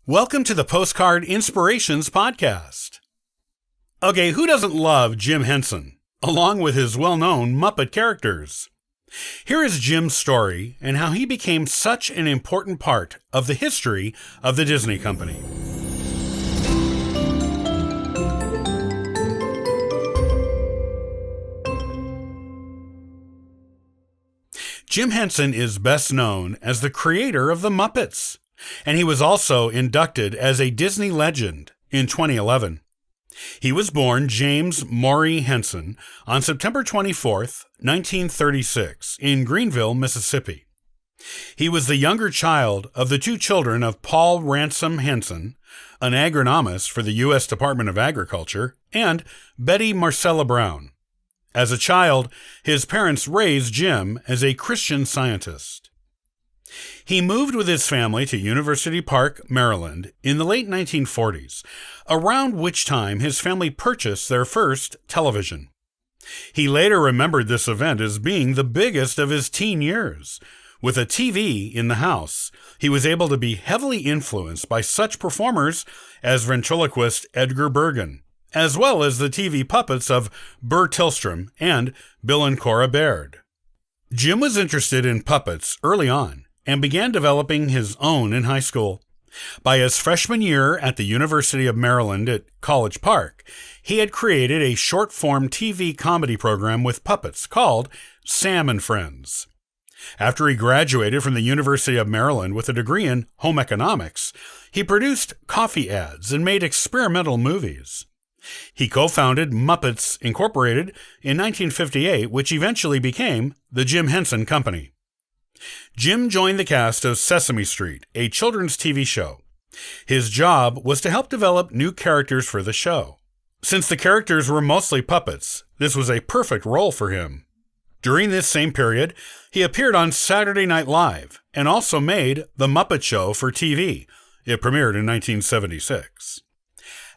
Welcome to the Postcard Inspirations Podcast. Okay, who doesn't love Jim Henson, along with his well-known Muppet characters? Here is Jim's story and how he became such an important part of the history of the Disney Company. Jim Henson is best known as the creator of the Muppets, and he was also inducted as a Disney legend in 2011. He was born James Maury Henson on September 24, 1936, in Greenville, Mississippi. He was the younger child of the two children of Paul Ransom Henson, an agronomist for the U.S. Department of Agriculture, and Betty Marcella Brown. As a child, his parents raised Jim as a Christian Scientist. He moved with his family to University Park, Maryland, in the late 1940s, around which time his family purchased their first television. He later remembered this event as being the biggest of his teen years. With a TV in the house, he was able to be heavily influenced by such performers as ventriloquist Edgar Bergen, as well as the TV puppets of Burr Tillstrom and Bill and Cora Baird. Jim was interested in puppets early on and began developing his own in high school. By his freshman year at the University of Maryland at College Park, he had created a short-form TV comedy program with puppets called Sam and Friends. After he graduated from the University of Maryland with a degree in home economics, he produced coffee ads and made experimental movies. He co-founded Muppets Incorporated in 1958, which eventually became the Jim Henson Company. Jim joined the cast of Sesame Street, a children's TV show. His job was to help develop new characters for the show. Since the characters were mostly puppets, this was a perfect role for him. During this same period, he appeared on Saturday Night Live and also made The Muppet Show for TV. It premiered in 1976.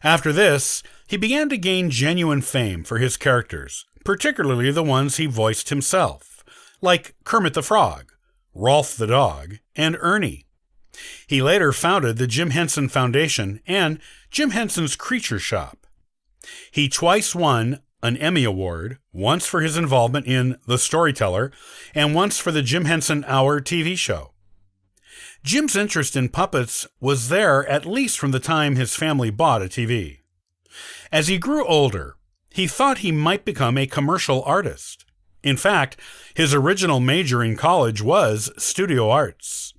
After this, he began to gain genuine fame for his characters, particularly the ones he voiced himself, like Kermit the Frog, Rolf the Dog, and Ernie. He later founded the Jim Henson Foundation and Jim Henson's Creature Shop. He twice won an Emmy Award, once for his involvement in The Storyteller and once for the Jim Henson Hour TV show. Jim's interest in puppets was there at least from the time his family bought a TV. As he grew older, he thought he might become a commercial artist. In fact, his original major in college was studio arts.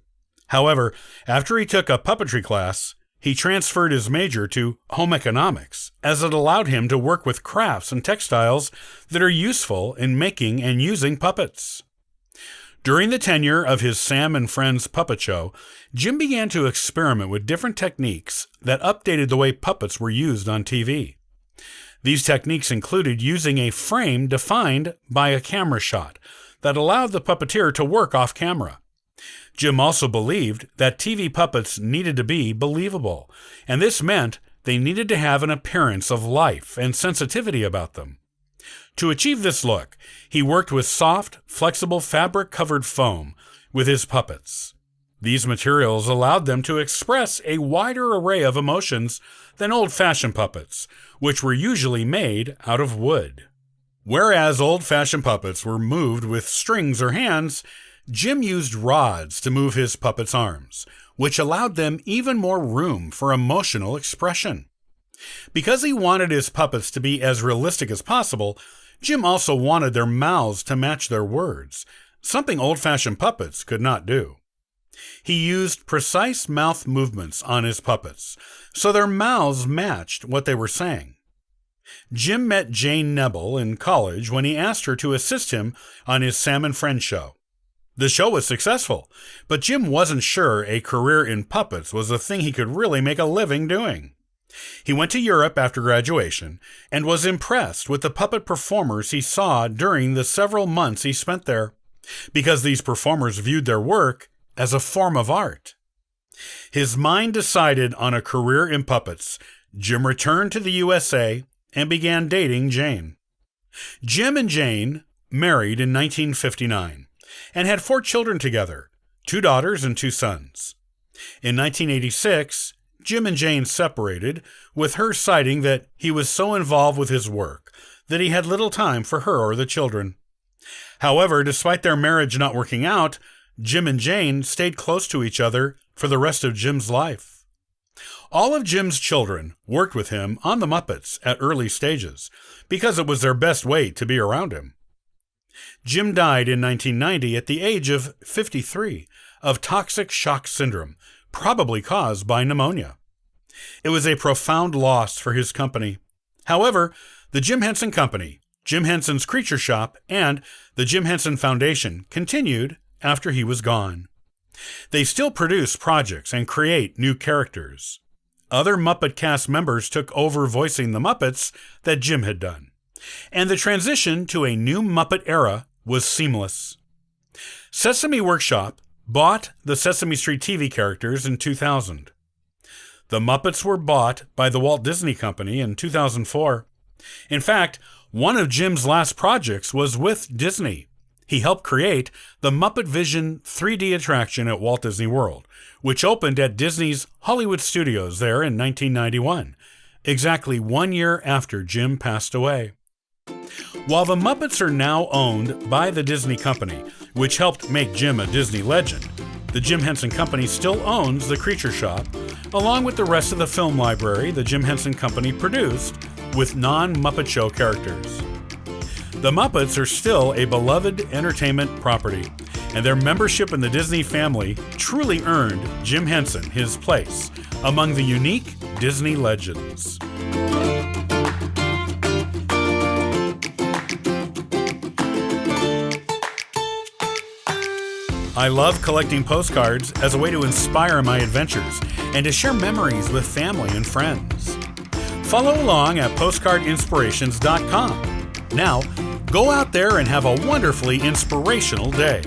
However, after he took a puppetry class, he transferred his major to home economics, as it allowed him to work with crafts and textiles that are useful in making and using puppets. During the tenure of his Sam and Friends puppet show, Jim began to experiment with different techniques that updated the way puppets were used on TV. These techniques included using a frame defined by a camera shot that allowed the puppeteer to work off camera. Jim also believed that TV puppets needed to be believable, and this meant they needed to have an appearance of life and sensitivity about them. To achieve this look, he worked with soft, flexible fabric-covered foam with his puppets. These materials allowed them to express a wider array of emotions than old-fashioned puppets, which were usually made out of wood. Whereas old-fashioned puppets were moved with strings or hands, Jim used rods to move his puppets' arms, which allowed them even more room for emotional expression. Because he wanted his puppets to be as realistic as possible, Jim also wanted their mouths to match their words, something old-fashioned puppets could not do. He used precise mouth movements on his puppets, so their mouths matched what they were saying. Jim met Jane Nebel in college when he asked her to assist him on his Sam and Friends show. The show was successful, but Jim wasn't sure a career in puppets was a thing he could really make a living doing. He went to Europe after graduation and was impressed with the puppet performers he saw during the several months he spent there, because these performers viewed their work as a form of art. His mind decided on a career in puppets. Jim returned to the USA and began dating Jane. Jim and Jane married in 1959 and had 4 children together, 2 daughters and 2 sons. In 1986, Jim and Jane separated, with her citing that he was so involved with his work that he had little time for her or the children. However, despite their marriage not working out, Jim and Jane stayed close to each other for the rest of Jim's life. All of Jim's children worked with him on the Muppets at early stages because it was their best way to be around him. Jim died in 1990 at the age of 53 of toxic shock syndrome, probably caused by pneumonia. It was a profound loss for his company. However, the Jim Henson Company, Jim Henson's Creature Shop, and the Jim Henson Foundation continued after he was gone. They still produce projects and create new characters. Other Muppet cast members took over voicing the Muppets that Jim had done, and the transition to a new Muppet era was seamless. Sesame Workshop bought the Sesame Street TV characters in 2000. The Muppets were bought by the Walt Disney Company in 2004. In fact, one of Jim's last projects was with Disney. He helped create the Muppet Vision 3D attraction at Walt Disney World, which opened at Disney's Hollywood Studios there in 1991, exactly 1 year after Jim passed away. While the Muppets are now owned by the Disney Company, which helped make Jim a Disney legend, the Jim Henson Company still owns the Creature Shop, along with the rest of the film library the Jim Henson Company produced with non-Muppet Show characters. The Muppets are still a beloved entertainment property, and their membership in the Disney family truly earned Jim Henson his place among the unique Disney legends. I love collecting postcards as a way to inspire my adventures and to share memories with family and friends. Follow along at postcardinspirations.com. Now, go out there and have a wonderfully inspirational day.